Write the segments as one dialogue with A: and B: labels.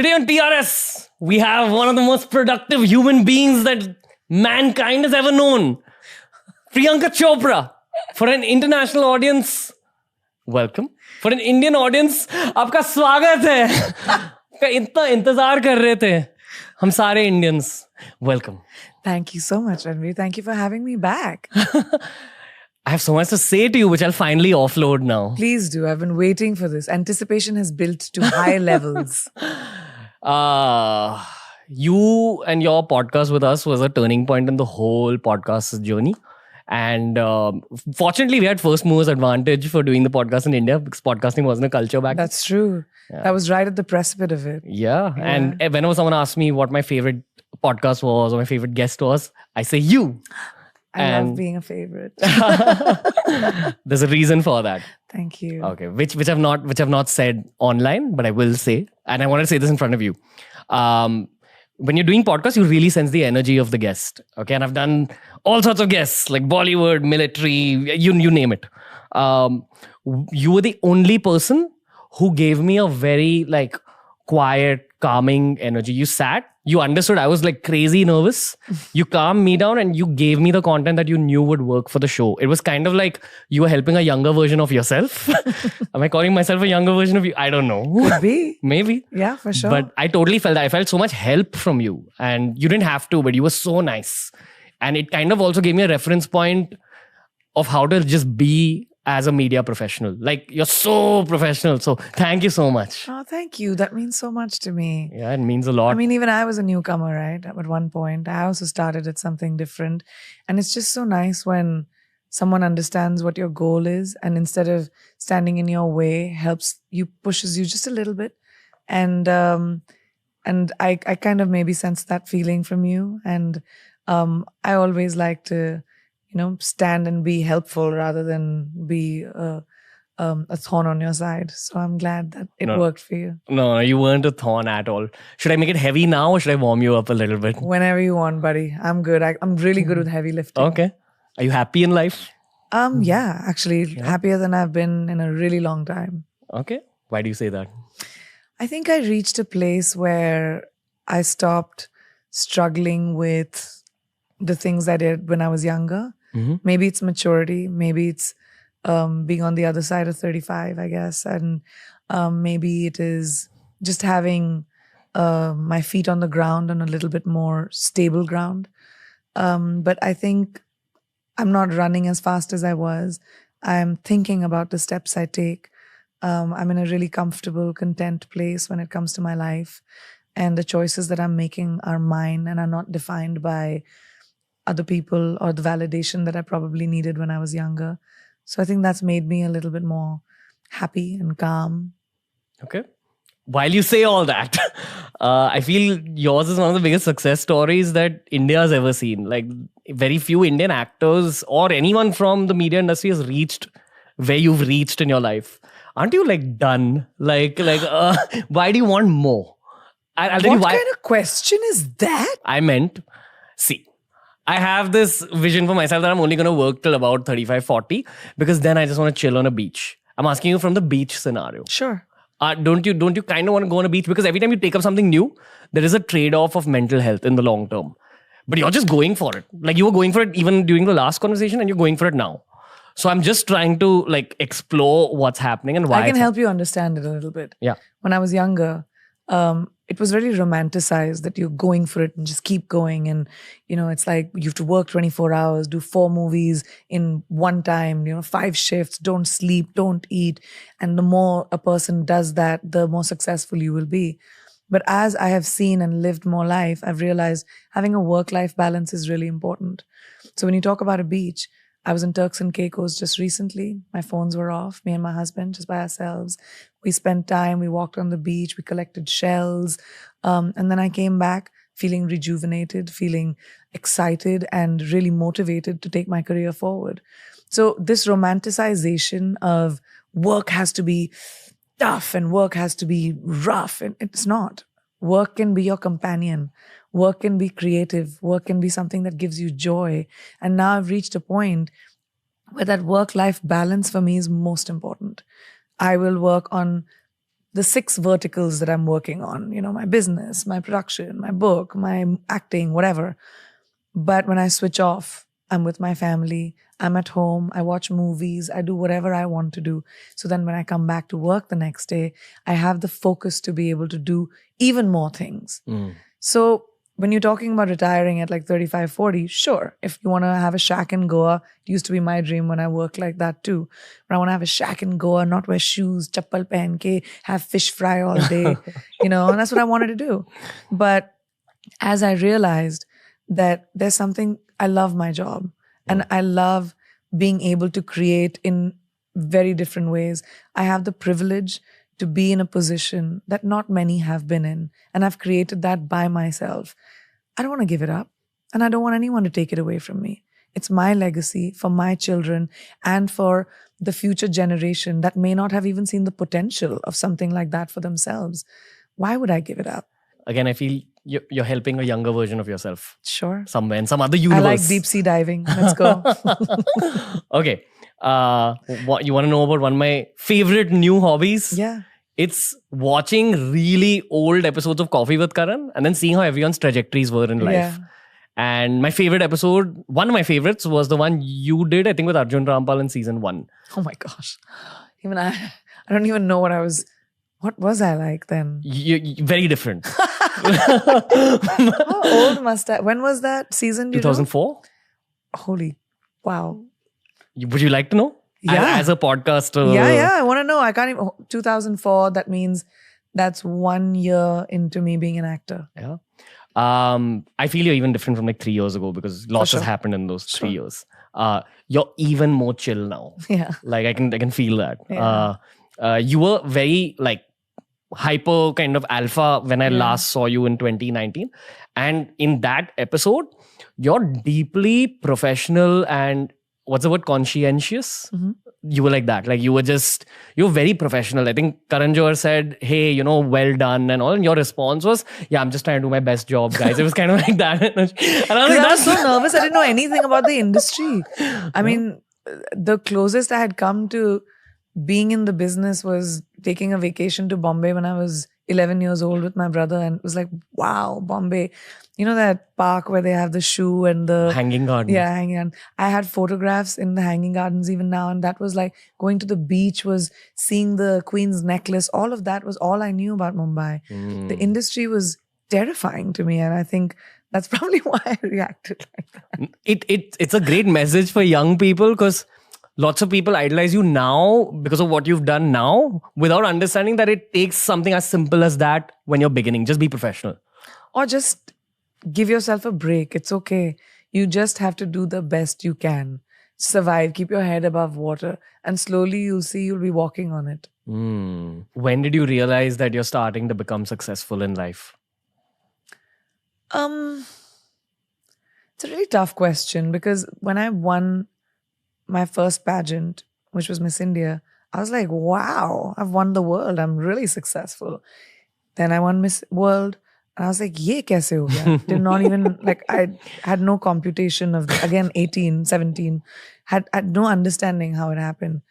A: Today on TRS, we have one of the most productive human beings that mankind has ever known. Priyanka Chopra. For an international audience, welcome. For an Indian audience, आपका स्वागत है. का इतना इंतजार कर रहे थे हम सारे Indians. Welcome.
B: Thank you so much, Ranveer. Thank you for having me back.
A: I have so much to say to you, which I'll finally offload now.
B: Please do. I've been waiting for this. Anticipation has built to high levels.
A: You and your podcast with us was a turning point in the whole podcast journey. And fortunately, we had first movers advantage for doing the podcast in India because podcasting wasn't a culture back then.
B: That's true.
A: Yeah.
B: That was right at the precipice of it.
A: Yeah. And whenever someone asks me what my favorite podcast was or my favorite guest was, I say you.
B: I love being a favorite.
A: There's a reason for that.
B: Thank you.
A: Okay, which I've not said online, but I will say, and I want to say this in front of you. When you're doing podcasts, you really sense the energy of the guest. Okay, and I've done all sorts of guests like Bollywood, military, you name it. You were the only person who gave me a very quiet, calming energy. You sat, you understood I was crazy nervous. You calmed me down and you gave me the content that you knew would work for the show. It was kind of like you were helping a younger version of yourself. Am I calling myself a younger version of you? I don't know.
B: Could be.
A: Maybe.
B: Yeah, for sure.
A: But I totally felt that. I felt so much help from you. And you didn't have to, but you were so nice. And it kind of also gave me a reference point of how to just be as a media professional. You're so professional. So thank you so much.
B: Oh, thank you. That means so much to me.
A: Yeah, it means a lot.
B: I mean, even I was a newcomer, right? At one point, I also started at something different. And it's just so nice when someone understands what your goal is and instead of standing in your way, helps you, pushes you just a little bit. And I kind of maybe sense that feeling from you. And I always like to stand and be helpful rather than be a thorn on your side. So I'm glad that it worked for you.
A: No, you weren't a thorn at all. Should I make it heavy now or should I warm you up a little bit?
B: Whenever you want, buddy. I'm good. I'm really good with heavy lifting.
A: Okay. Are you happy in life?
B: Yeah, actually happier than I've been in a really long time.
A: Okay. Why do you say that?
B: I think I reached a place where I stopped struggling with the things I did when I was younger. Mm-hmm. Maybe it's maturity. Maybe it's being on the other side of 35, I guess. And maybe it is just having my feet on the ground on a little bit more stable ground. But I think I'm not running as fast as I was. I'm thinking about the steps I take. I'm in a really comfortable, content place when it comes to my life. And the choices that I'm making are mine and are not defined by other people or the validation that I probably needed when I was younger. So I think that's made me a little bit more happy and calm.
A: Okay. While you say all that, I feel yours is one of the biggest success stories that India has ever seen. Very few Indian actors or anyone from the media industry has reached where you've reached in your life. Aren't you done? Why do you want more? I'll tell you why.
B: What kind of question is that?
A: I meant, see, I have this vision for myself that I'm only going to work till about 35, 40 because then I just want to chill on a beach. I'm asking you from the beach scenario.
B: Sure.
A: Don't you kind of want to go on a beach? Because every time you take up something new, there is a trade-off of mental health in the long term. But you're just going for it. You were going for it even during the last conversation and you're going for it now. So I'm just trying to explore what's happening and why.
B: I can help you understand it a little bit.
A: Yeah.
B: When I was younger, it was very romanticized that you're going for it and just keep going. And, it's like you have to work 24 hours, do 4 movies in one time, 5 shifts, don't sleep, don't eat. And the more a person does that, the more successful you will be. But as I have seen and lived more life, I've realized having a work-life balance is really important. So when you talk about a beach, I was in Turks and Caicos just recently. My phones were off, me and my husband, just by ourselves. We spent time, we walked on the beach, we collected shells. And then I came back feeling rejuvenated, feeling excited and really motivated to take my career forward. So this romanticization of work has to be tough and work has to be rough, and it's not. Work can be your companion. Work can be creative. Work can be something that gives you joy. And now I've reached a point where that work-life balance for me is most important. I will work on the 6 verticals that I'm working on, my business, my production, my book, my acting, whatever. But when I switch off, I'm with my family, I'm at home, I watch movies, I do whatever I want to do. So then when I come back to work the next day, I have the focus to be able to do even more things. So when you're talking about retiring at like 35, 40, sure. If you want to have a shack in Goa, it used to be my dream when I worked like that too. But I want to have a shack in Goa, not wear shoes, chappal pehen ke, have fish fry all day, and that's what I wanted to do. But as I realized that there's something, I love my job and I love being able to create in very different ways. I have the privilege to be in a position that not many have been in. And I've created that by myself. I don't want to give it up. And I don't want anyone to take it away from me. It's my legacy for my children and for the future generation that may not have even seen the potential of something like that for themselves. Why would I give it up?
A: Again, I feel you're helping a younger version of yourself.
B: Sure.
A: Somewhere in some other universe.
B: I like deep sea diving. Let's go.
A: Okay. What you want to know about one of my favorite new hobbies?
B: Yeah.
A: It's watching really old episodes of Coffee with Karan and then seeing how everyone's trajectories were in life.
B: Yeah.
A: And my favorite episode, one of my favorites, was the one you did, I think, with Arjun Rampal in season 1.
B: Oh my gosh. Even I don't even know what was I like then?
A: You very different.
B: How old must I? When was that season?
A: 2004?
B: Holy, wow.
A: Would you like to know?
B: Yeah.
A: As a podcaster.
B: Yeah. I want to know. I can't even. 2004, that means that's 1 year into me being an actor.
A: Yeah. I feel you're even different from like 3 years ago because lots has happened in those 3 years. You're even more chill now.
B: Yeah.
A: Like I can feel that.
B: Yeah.
A: You were very like hyper kind of alpha when I last saw you in 2019. And in that episode, you're deeply professional and what's the word? Conscientious.
B: Mm-hmm.
A: You were like that. Like you're very professional. I think Karan Johar said, hey, well done and all. And your response was, yeah, I'm just trying to do my best job, guys. It was kind of like that. And I was like,
B: I was so nervous. I didn't know anything about the industry. I mean, the closest I had come to being in the business was taking a vacation to Bombay when I was 11 years old with my brother. And it was like, wow, Bombay. You know that park where they have the shoe and the
A: Hanging Gardens.
B: Yeah, Hanging Gardens. I had photographs in the Hanging Gardens even now. And that was like going to the beach, was seeing the Queen's necklace. All of that was all I knew about Mumbai. The industry was terrifying to me. And I think that's probably why I reacted like that.
A: It's a great message for young people because lots of people idolize you now because of what you've done now without understanding that it takes something as simple as that when you're beginning. Just be professional.
B: Or just give yourself a break. It's okay. You just have to do the best you can. Survive. Keep your head above water. And slowly you'll see you'll be walking on it.
A: When did you realize that you're starting to become successful in life?
B: It's a really tough question because when I won my first pageant, which was Miss India, I was like, wow, I've won the world. I'm really successful. Then I won Miss World. And I was like, ye kaise ho gaya? Did not even, like, I had no computation of, again, 18, 17, had no understanding how it happened.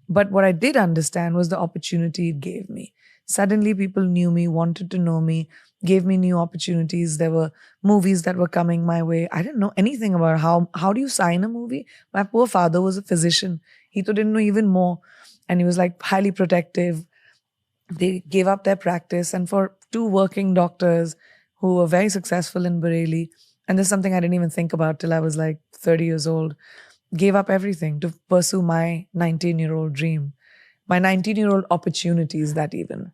B: But what I did understand was the opportunity it gave me. Suddenly people knew me, wanted to know me, gave me new opportunities. There were movies that were coming my way. I didn't know anything about how do you sign a movie? My poor father was a physician. He didn't know even more. And he was like highly protective. They gave up their practice. And for 2 working doctors who were very successful in Bareilly, and this is something I didn't even think about till I was like 30 years old, gave up everything to pursue my 19-year-old dream, my 19-year-old opportunities that even.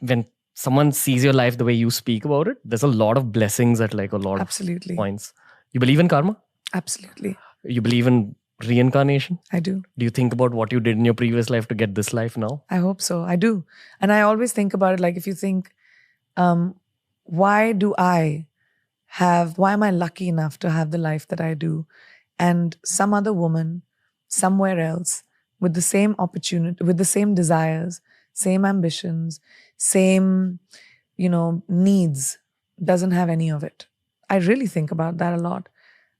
A: When someone sees your life the way you speak about it, there's a lot of blessings at like a lot
B: Absolutely.
A: of points. You believe in karma?
B: Absolutely.
A: You believe in reincarnation?
B: I do.
A: Do you think about what you did in your previous life to get this life now?
B: I hope so. I do. And I always think about it like if you think, why am I lucky enough to have the life that I do? And some other woman somewhere else with the same opportunity, with the same desires, same ambitions, same, needs, doesn't have any of it. I really think about that a lot.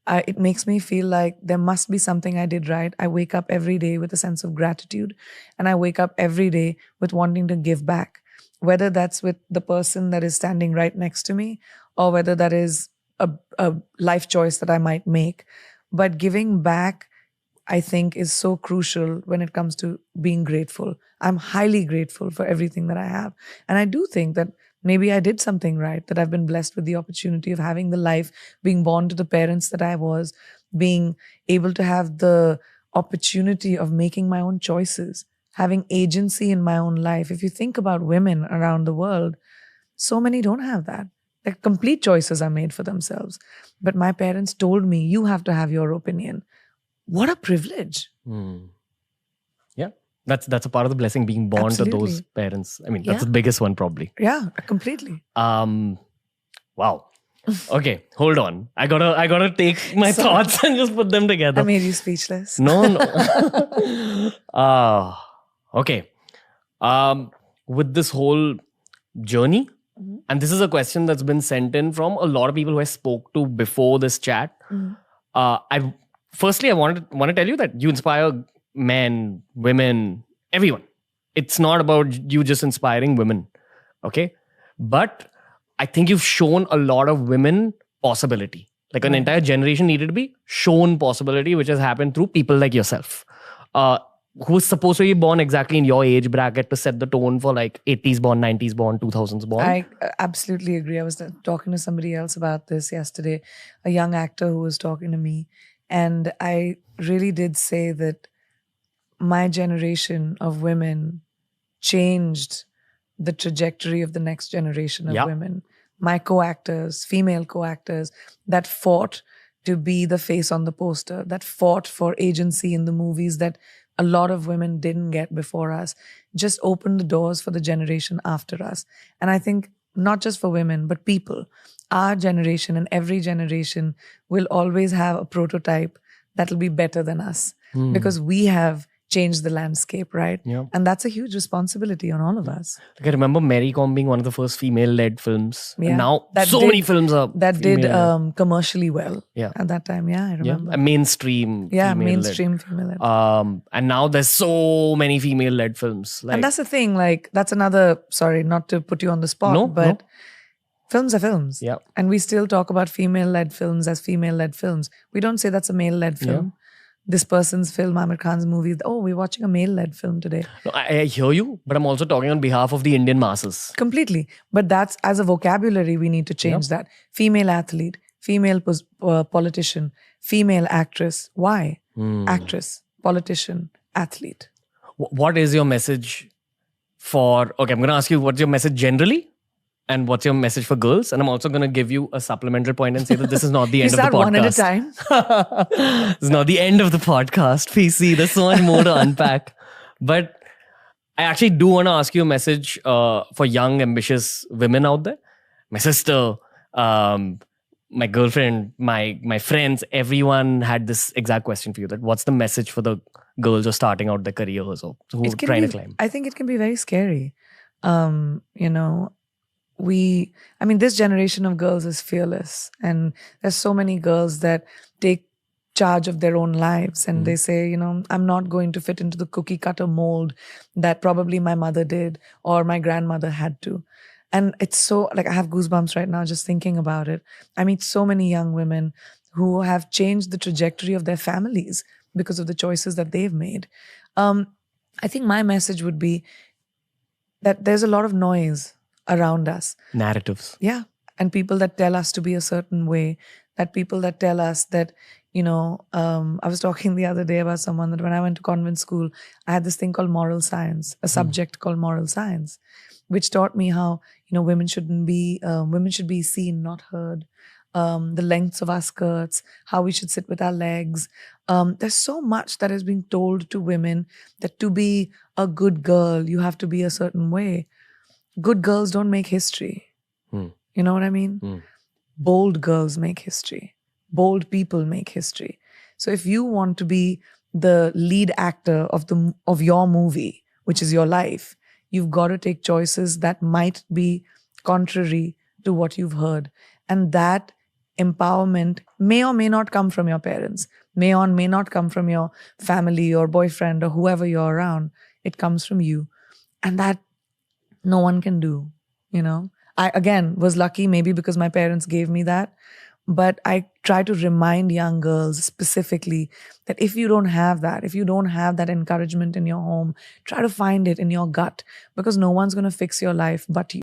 B: it makes me feel like there must be something I did right. I wake up every day with a sense of gratitude, and I wake up every day with wanting to give back, whether that's with the person that is standing right next to me or whether that is a life choice that I might make. But giving back, I think, is so crucial when it comes to being grateful. I'm highly grateful for everything that I have. And I do think that maybe I did something right, that I've been blessed with the opportunity of having the life, being born to the parents that I was, being able to have the opportunity of making my own choices, having agency in my own life. If you think about women around the world, so many don't have that. Like, complete choices are made for themselves. But my parents told me, you have to have your opinion. What a privilege.
A: Yeah. That's a part of the blessing, being born to those parents. I mean, that's the biggest one probably.
B: Yeah, completely.
A: Wow. Okay, hold on. I gotta take my thoughts and just put them together.
B: I made you speechless.
A: No. Okay. With this whole journey, and this is a question that's been sent in from a lot of people who I spoke to before this chat. I want to tell you that you inspire men, women, everyone. It's not about you just inspiring women, okay? But I think you've shown a lot of women possibility. Like, an entire generation needed to be shown possibility, which has happened through people like yourself, who's supposed to be born exactly in your age bracket to set the tone for like 80s born, 90s born, 2000s born.
B: I absolutely agree. I was talking to somebody else about this yesterday, a young actor who was talking to me. And I really did say that my generation of women changed the trajectory of the next generation of women. My co-actors, female co-actors that fought to be the face on the poster, that fought for agency in the movies that a lot of women didn't get before us, just opened the doors for the generation after us. And I think not just for women, but people, our generation and every generation will always have a prototype that'll be better than us because we have changed the landscape, right?
A: Yeah.
B: And that's a huge responsibility on all of us.
A: Like, I remember Mary Kom being one of the first female-led films.
B: Yeah.
A: And now
B: That
A: so many films are
B: that did commercially well.
A: Yeah.
B: At that time, I remember.
A: A mainstream.
B: Yeah,
A: female-led.
B: mainstream female-led.
A: And now there's so many female-led films. Like,
B: and that's the thing. Like, that's another. Sorry, not to put you on the spot, but films are films.
A: Yeah.
B: And we still talk about female-led films as female-led films. We don't say that's a male-led film.
A: Yeah.
B: This person's film, Amir Khan's movie. Oh, we're watching a male-led film today.
A: No, I hear you, but I'm also talking on behalf of the Indian masses.
B: Completely. But that's, as a vocabulary, we need to change that. Female athlete, female politician, female actress. Why? Actress, politician, athlete.
A: What is your message for... Okay, I'm going to ask you, what's your message generally? And what's your message for girls? And I'm also going to give you a supplemental point and say that this is not the end of the podcast.
B: One at a time.
A: This is not the end of the podcast. PC, there's so much more to unpack. But I actually do want to ask you a message for young, ambitious women out there. My sister, my girlfriend, my friends, everyone had this exact question for you. That what's the message for the girls who are starting out their careers or who are trying to climb?
B: I think it can be very scary. This generation of girls is fearless, and there's so many girls that take charge of their own lives and they say, I'm not going to fit into the cookie cutter mold that probably my mother did or my grandmother had to. And it's so, like, I have goosebumps right now just thinking about it. I meet so many young women who have changed the trajectory of their families because of the choices that they've made. I think my message would be that there's a lot of noise around us.
A: Narratives.
B: Yeah. And people that tell us to be a certain way, that people that tell us that, I was talking the other day about someone that when I went to convent school, I had this thing called moral science, a subject called moral science, which taught me how, women should be seen, not heard. The lengths of our skirts, how we should sit with our legs. There's so much that is being told to women that to be a good girl, you have to be a certain way. Good girls don't make history. You know what I mean? Bold girls make history. Bold people make history. So if you want to be the lead actor of your movie, which is your life, you've got to take choices that might be contrary to what you've heard. And that empowerment may or may not come from your parents, may or may not come from your family or boyfriend or whoever you're around. It comes from you. And that no one can do, you know. I, again, was lucky maybe because my parents gave me that. But I try to remind young girls specifically that if you don't have that, if you don't have that encouragement in your home, try to find it in your gut, because no one's going to fix your life but you.